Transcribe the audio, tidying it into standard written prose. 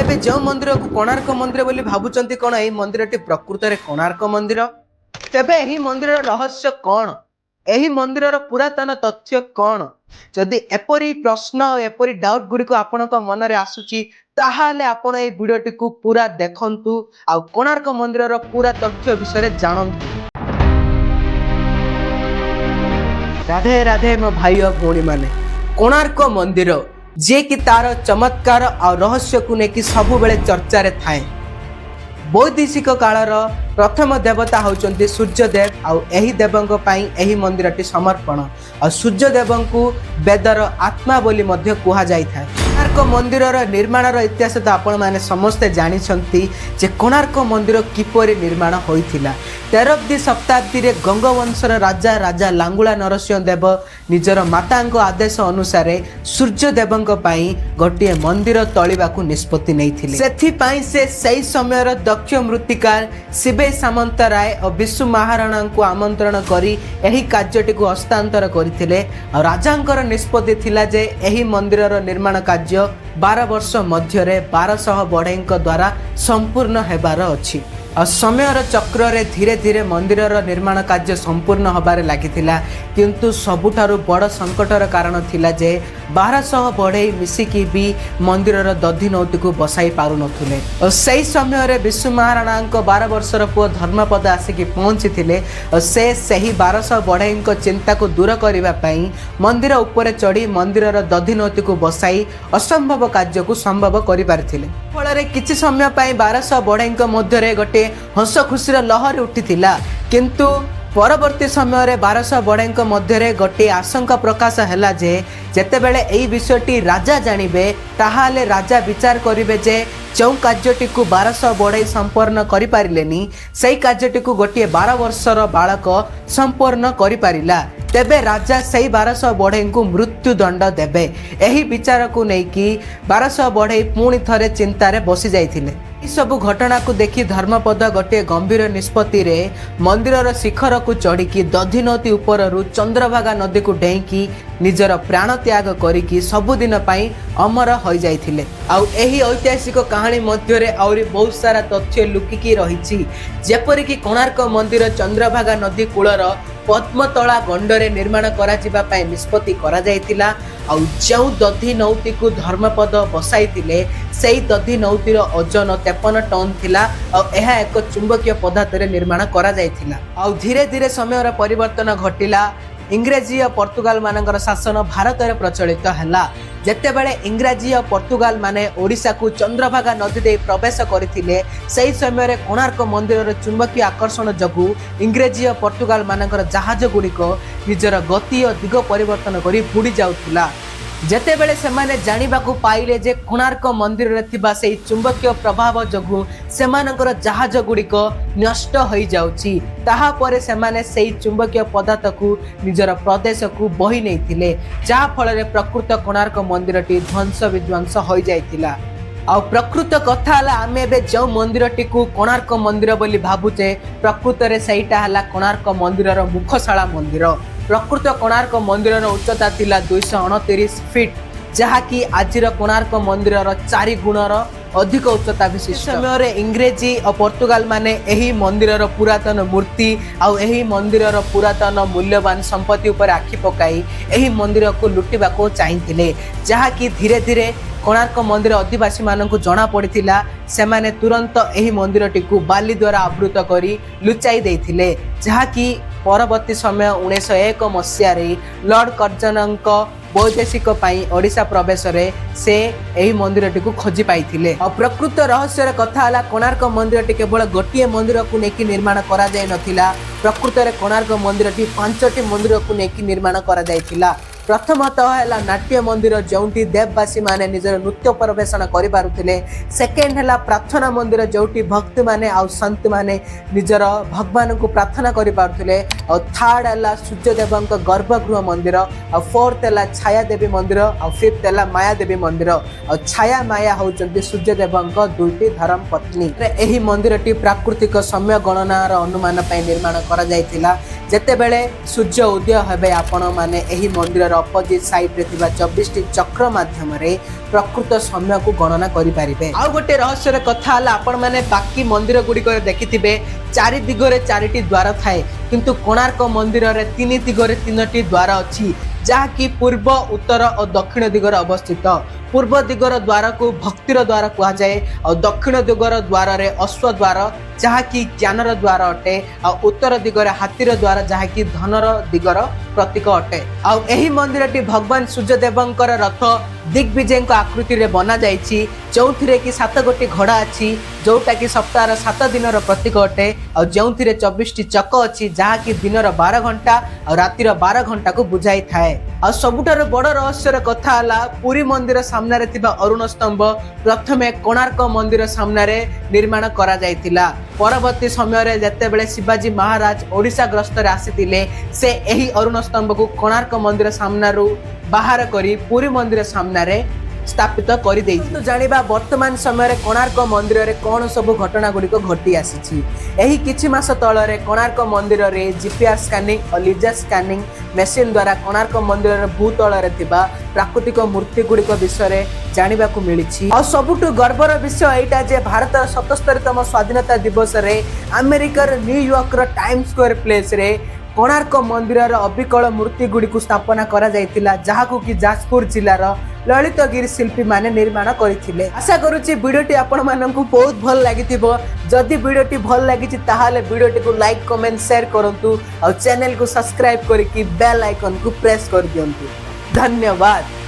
एबे जो मंदिर को कोणार्क मंदिर बोली भाबुचंती कोन एही मंदिरटी प्रकृत रे कोणार्क मंदिर तेबे एही मंदिर रहस्य कोन एही मंदिर पुरातन तथ्य कोन जदि एपरी प्रश्न एपरी डाउट गुडी को आपनक मन रे आसुची ताहाले आपण एही वीडियोटी को पूरा देखंतु आ कोणार्क मंदिर पूरा तथ्य विषय जानंतु। राधे राधे मो भाई और भौणी माने कोणार्क मंदिर जे कि तार चमत्कार और रहस्य को लेकिन सबु बेले चर्चा रे थाए। वैदिक कालर प्रथम देवता होचंती सूर्यदेव आउ एही देवंक पई एही मंदिरटी समर्पण और सूर्यदेव को वेदर आत्मा बोली मध्य कुहा जाई थाए। कोणार्क मंदिरर निर्माणर इतिहास तो आपण माने समस्ते जानी छंती जे कोणार्क मंदिर किपरि निर्माण होइथिला। 13वीं शताब्दी रे गंगवंशर राजा राजा लांगुला नरसिंह देव निजर मातांको आदेश अनुसार सूर्यदेवंक पई गोटे मंदिर तळिबाकू निष्पत्ति नैथिले। सेथि पई से सही समयर दक्ष मृत्तिकार शिवे सामंतराय और विष्णु महाराणा को आमंत्रण करी एही कार्यटी को हस्तांतर करथिले। राजांकर निष्पत्ति थिला जे एही मंदिरर निर्माण कार्य 12 वर्ष मध्य 1200 बढ़ई द्वारा संपूर्ण हेबार अछि। और समयर चक्र रे धीरे धीरे मंदिरर निर्माण कार्य संपूर्ण होबार लागिथिला किंतु सबुठारु बड़ संकटर कारण थिला जे 1200 बढ़ई मिसिकी भी मंदिरर दधि नौती को बसाई पारु नथुले। और सही समय रे विष्णु महाराणा 12 वर्षर पुओ धर्मपद आसिकी पहुंची थिले और से सही 1200 बढ़ई चिंता को दूर करिबा पई मंदिर ऊपर चढ़ी मंदिरर दधि नौती को बसाई असंभव कार्य को संभव करि पारथिले। फल रे किछि समय पई 1200 बढ़ई मध्य रे गोटे हस खुशीर लहर उठिथिला किंतु परवर्ती समय रे 1200 बढ़ई मध्य गोटे आशंका प्रकाश हैला जे जेतेबेले एई विषयटी राजा जानिबे ताहाले राजा विचार करिवे जे जो कार्यटी को 1200 बढ़ई संपूर्ण करि पारिलेनी सेई कार्यटी को गोटे 12 वर्षर बालक संपूर्ण करि पारिला तेबे राजा सही 1200 बढ़ई को मृत्यु दंड देबे। एही विचार को नेकी 1200 बढ़ई पुणी थरे चिंतारे बसी जाइथिले। सबु घटना को देखी धर्मपद गोटे गंभीर निष्पत्ति रे मंदिरर शिखर को चढ़ी दधि नदी उपरु चंद्रभागा नदी को डेईकी निजर प्राण त्याग करिकी सबुदिन पाई अमर हो जाइथिले। आउ एही ऐतिहासिक कहानी मध्य रे आउरी बहुत सारा तथ्य लुकिकी रहिछि जेपरि कि कोणार्क मंदिर चंद्रभागा नदी कूलर पद्मतला गंडरे निर्माण करा जिबा पई निष्पत्ति करा जाइतिला। आउ जो दधि नौती को धर्मपद बसाइतिले सेही दधि नौतीर ओजन 53 टन थिला और यह एक चुंबकीय पदार्थ रे निर्माण करा जाइतिला। आउ धीरे धीरे समय परिवर्तन घटिला। इंग्रेजी और पोर्तुगाल मानकर शासन भारत में प्रचलित हैला। जेतेबेले इंग्रेजी और पोर्तुगाल माने ओडिशा को चंद्रभागा नदी दे प्रवेश करथिले सही समय रे कोणार्क मंदिर चुंबकीय आकर्षण जगु इंग्रेजी और पोर्तुगाल मानकर जहाज गुड़िक निजर गति और दिग परिवर्तन करी बुड़ी जाउथिला। जेतेबेले सेमाने जानिबाकू पाइले जे कोणार्क मंदिर रे थिबा सेही चुंबकीय प्रभाव जगु सेमानकर जहाज गुड़िक नष्ट होई जाउची ताहा परे सेमाने सेही चुंबकीय पदार्थ को निजर प्रदेश को बही नैथिले जहा फल रे प्रकृत कोणार्क मंदिरटी ध्वंस विध्वंस होई जाइतिला। आ प्रकृत कथा हला आमे एबे जो मंदिरटी को कोणार्क मंदिर बोली भाबुचे प्रकृत रे सेहीटा हला कोणार्क मंदिरर मुखशाला मंदिर। प्रकृत कोणार्क मंदिरर उच्चता थिला 229 फीट जहा कि आजिर कोणार्क मंदिरर 4 गुणर अधिक उच्चता विशिष्ट। समय रे इंग्रेजी और पोर्तुगाल माने एही मंदिरर पुरातन मूर्ति आउ एही मंदिरर पुरातन मूल्यवान संपत्ति ऊपर आखि पकाई एही मंदिर को लुटिबा को चाहिथिले जहा कि धीरे धीरे कोणार्क मंदिर आदिवासी मानक जना पड़िथिला सेमाने तुरंत एही मंदिरटी को बाली द्वारा आवृत करी लुचाई देथिले जहा कि परवर्ती समय 1901 मसीह रे लॉर्ड कर्जनक वैदेशिक पाई ओडिशा प्रवेश रे से एही मंदिरटी को खोजी पाइथिले। और प्रकृत रहस्य कथा हला कोणार्क मंदिरटी केवल गोटिए मंदिर को नेकी निर्माण करा जाय नथिला प्रकृत रे कोणार्क मंदिरटी 5टी मंदिर को नेकी निर्माण करा जायथिला। प्रथमतः है नाट्य मंदिर जोटी देववासी माने निजर नृत्य प्रदर्शन करि पारुथिले। सेकेंड है प्रार्थना मंदिर जोटी भक्त माने आ संत माने निजर भगवान को प्रार्थना करि पारुथिले। और थर्ड है सूर्यदेवंक गर्भगृह मंदिर और फोर्थ है छाया देवी मंदिर और फिफ्थ है माया देवी मंदिर। और छाया माया होचंती सूर्यदेवंक दुईटी धर्म पत्नी। एही मंदिरटी प्राकृतिक समय गणनार अनुमान पई निर्माण करा जायतिला। जेतेबेले सूर्य उदय हेबे आपण माने एही मंदिरर अपोजिट साइड रे थिबा 24 टी चक्र माध्यम रे प्रकृत समय को गणना करि पारिबे। आ गोटे रहस्यर कथा हला आपण माने बाकी मंदिर गुडी करे देखिथिबे चारि दिगरे चारिटी द्वार थाए किंतु कोणार्क मंदिर रे तीन दिगरे तीनटी द्वार अछि जहाँकि पूर्व उत्तर और दक्षिण दिगरे अवस्थित। पूर्व दिगर द्वार को भक्तिर द्वार कहा जाए और दक्षिण दिगर द्वार रे अश्व द्वार जहाँकि ज्ञानर द्वार अटे और उत्तर दिगरे हाथीर द्वार जहाँकि धनर दिगर प्रतीक अटे। आ एही मंदिरटी भगवान सूर्यदेवंकर रथ दिग्विजय आकृति रे बना जाइछि जोथिरे कि 7 गोटी घोड़ा अछि जोटा कि सप्ताह 7 दिनर प्रतीक अटे और जोथिरे 24 टी चक अछि जहाँकि दिनर 12 घंटा और रातिर 12 घंटा को बुझाई थाए। आ सबुठार बड़ रहस्यर कथा हला पुरी मंदिर सामने रे थिबा अरुण स्तंभ प्रथमे कोणार्क मंदिर सामने रे निर्माण करा जायतिला। परवर्ती समय रे जते बेले शिवाजी महाराज ओडिशा ग्रस्त रे आसीतिले से एही अरुण स्तंभ को कोणार्क मंदिर सामने रु बाहर करी पुरी मंदिर सामने रे स्थापित कर दे। तो जानिबा वर्तमान समय रे कोणार्क मंदिर रे कोन सब घटना गुडी को घटी आसीछि। एही किछि मास तळ रे कोणार्क मंदिर रे जीपीआर स्कैनिंग और लेजर स्कैनिंग मशीन द्वारा कोणार्क मंदिर रे भूतल रे थिबा प्राकृतिक मूर्ति गुडी को विषय रे जानिबा को मिलिछि। और सबुटु गर्वर विषय एटा जे भारत 77तम स्वाधीनता दिवस रे अमेरिकार न्यूयॉर्क रो टाइम्स स्क्वायर प्लेस रे कोणार्क मंदिर अविकल मूर्ति गुडी को स्थापना करा जायतिला जहाकू कि जाजपुर जिल्लार ललितगिरी शिल्पी माने निर्माण करथिले। आशा करूची वीडियोटी आपण माननकु बहुत भल लागिथिबो। जदि वीडियोटी भल लागिछि ताहाले वीडियोटी को लाइक कमेंट शेयर करंतु और चैनल को सब्सक्राइब करिकि बेल आइकन को प्रेस कर दियंतु। धन्यवाद।